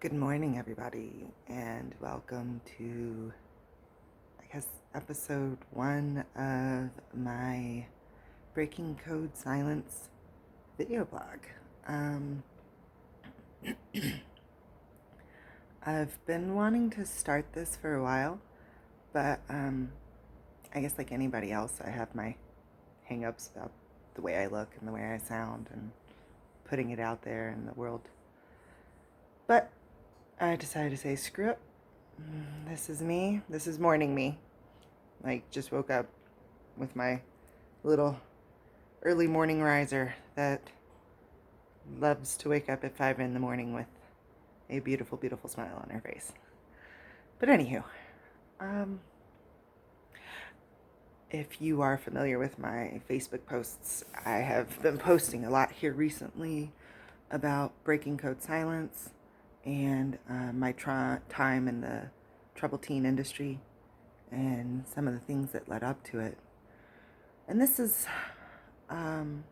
Good morning, everybody, and welcome to, episode 1 of my Breaking Code Silence video blog. I've been wanting to start this for a while, but I guess like anybody else, I have my hang-ups about the way I look and the way I sound and putting it out there in the world. But I decided to say, screw it. This is me. This is morning me. Like, just woke up with my little early morning riser that loves to wake up at 5 in the morning with a beautiful, beautiful smile on her face. But anywho, if you are familiar with my Facebook posts, I have been posting a lot here recently about breaking code silence and my time in the troubled teen industry and some of the things that led up to it. And this is kind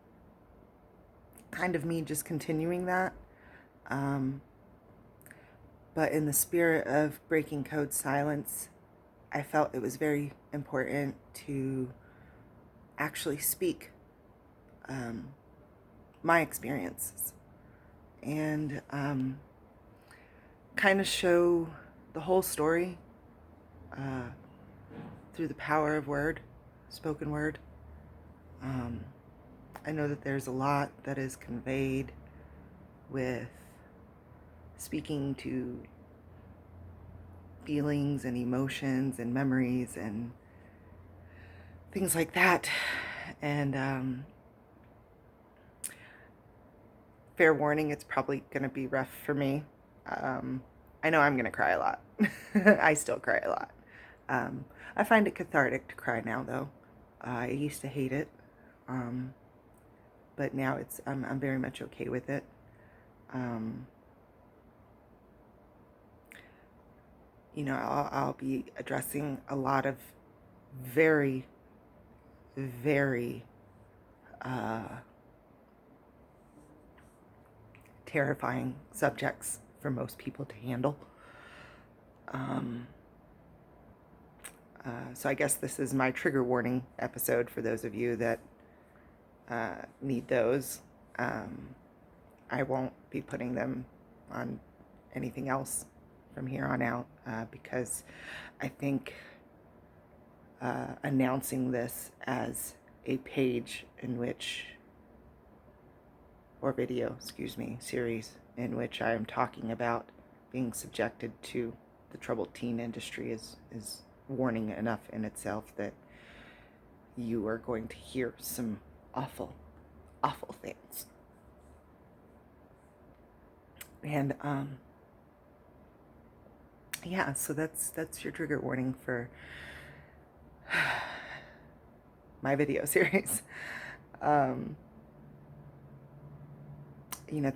of me just continuing that. But in the spirit of breaking code silence, I felt it was very important to actually speak my experiences and kind of show the whole story through the power of word, spoken word. I know that there's a lot that is conveyed with speaking to feelings and emotions and memories and things like that. And fair warning, it's probably going to be rough for me. I know I'm going to cry a lot. I still cry a lot. I find it cathartic to cry now, though. I used to hate it, but now I'm very much okay with it. I'll be addressing a lot of very, very terrifying subjects for most people to handle. So I guess this is my trigger warning episode for those of you that need those. I won't be putting them on anything else from here on out because I think announcing this as a page in which, or video, series in which I am talking about being subjected to the troubled teen industry is warning enough in itself that you are going to hear some awful, awful things. And so that's your trigger warning for my video series.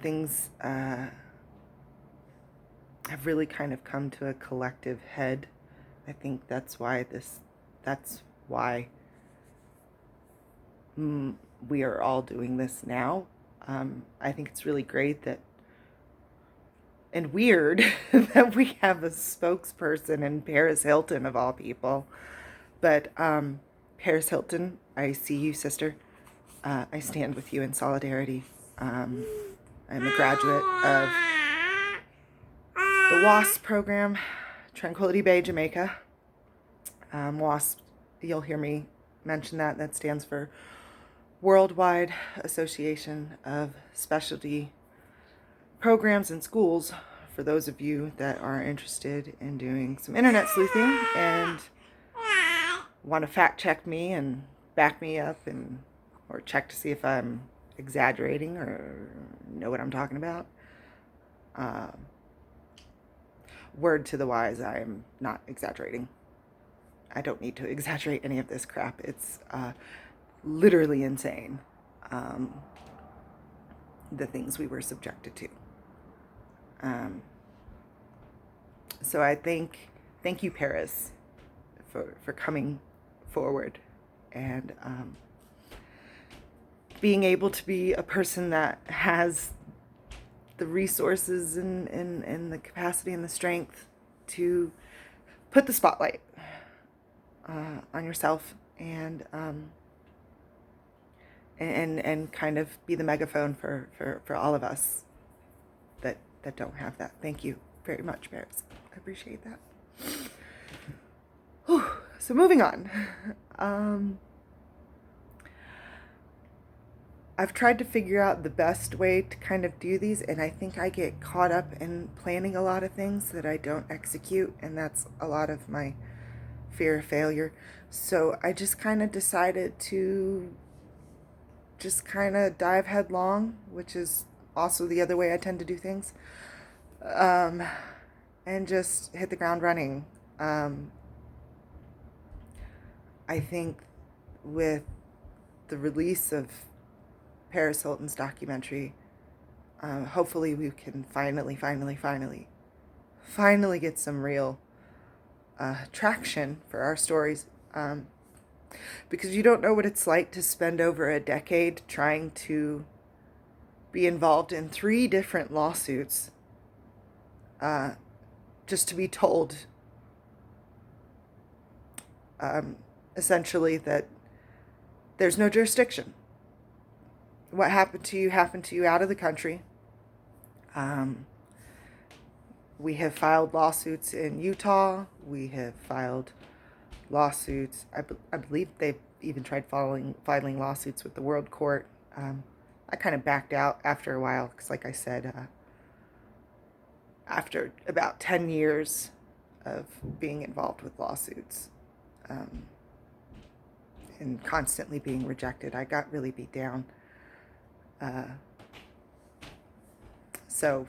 Things have really kind of come to a collective head. I think that's why we are all doing this now. I think it's really great and weird that we have a spokesperson in Paris Hilton, of all people. But Paris Hilton, I see you, sister. I stand with you in solidarity. I'm a graduate of the WASP program, Tranquility Bay, Jamaica. WASP, you'll hear me mention that. That stands for Worldwide Association of Specialty Programs in Schools, for those of you that are interested in doing some internet sleuthing and want to fact check me and back me up or check to see if I'm exaggerating or know what I'm talking about. Word to the wise, I am not exaggerating. I don't need to exaggerate any of this crap. It's literally insane, the things we were subjected to. So I thank you, Paris, for coming forward and being able to be a person that has the resources and the capacity and the strength to put the spotlight on yourself and kind of be the megaphone for all of us that don't have that. Thank you very much, Bears. I appreciate that. Whew. So moving on. I've tried to figure out the best way to kind of do these, and I think I get caught up in planning a lot of things that I don't execute, and that's a lot of my fear of failure. So I just kind of decided to just kind of dive headlong, which is also the other way I tend to do things, and just hit the ground running. I think with the release of Paris Hilton's documentary, hopefully we can finally get some real traction for our stories. Because you don't know what it's like to spend over a decade trying to be involved in 3 different lawsuits, just to be told essentially that there's no jurisdiction. What happened to you out of the country. We have filed lawsuits in Utah. We have filed lawsuits. I believe they've even tried filing lawsuits with the World Court. I kind of backed out after a while because, like I said, after about 10 years of being involved with lawsuits and constantly being rejected, I got really beat down. So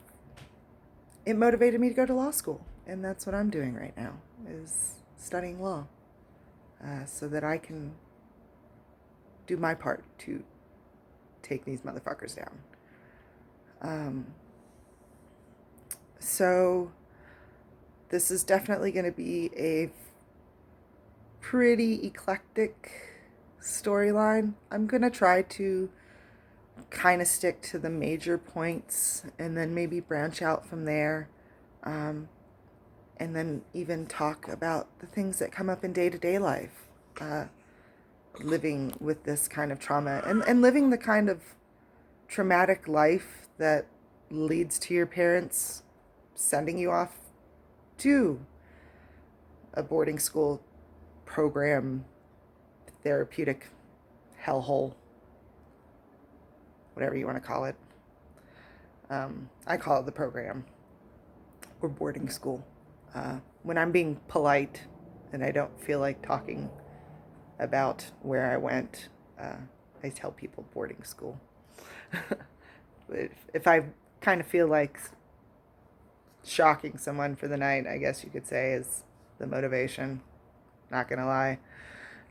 it motivated me to go to law school, and that's what I'm doing right now, is studying law, so that I can do my part to take these motherfuckers down. So this is definitely going to be a pretty eclectic storyline. I'm going to try to kind of stick to the major points and then maybe branch out from there, and then even talk about the things that come up in day-to-day life, living with this kind of trauma and living the kind of traumatic life that leads to your parents sending you off to a boarding school program, therapeutic hellhole, whatever you want to call it. I call it the program or boarding school. When I'm being polite and I don't feel like talking about where I went, I tell people boarding school. But if I kind of feel like shocking someone for the night, I guess you could say, is the motivation, not gonna lie,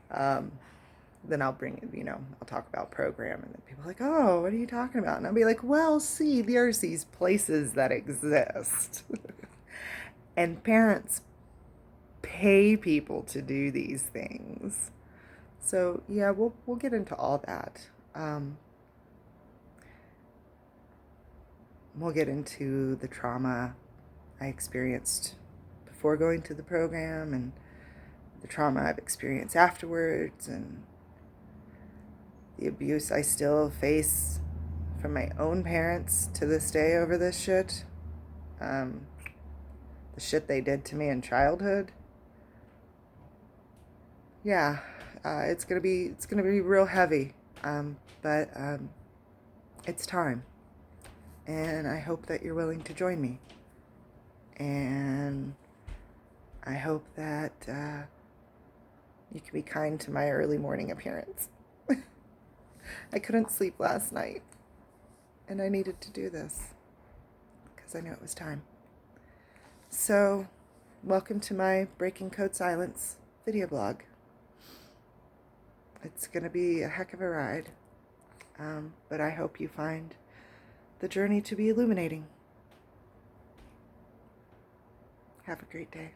then I'll bring it, I'll talk about program, and then people are like, oh, what are you talking about? And I'll be like, well, see, there's these places that exist. And parents pay people to do these things. So yeah, we'll get into all that. We'll get into the trauma I experienced before going to the program and the trauma I've experienced afterwards and the abuse I still face from my own parents to this day over this shit. The shit they did to me in childhood. Yeah, it's gonna be real heavy, but it's time, and I hope that you're willing to join me, and I hope that you can be kind to my early morning appearance. I couldn't sleep last night, and I needed to do this because I knew it was time. So, welcome to my Breaking Code Silence video blog. It's going to be a heck of a ride, but I hope you find the journey to be illuminating. Have a great day.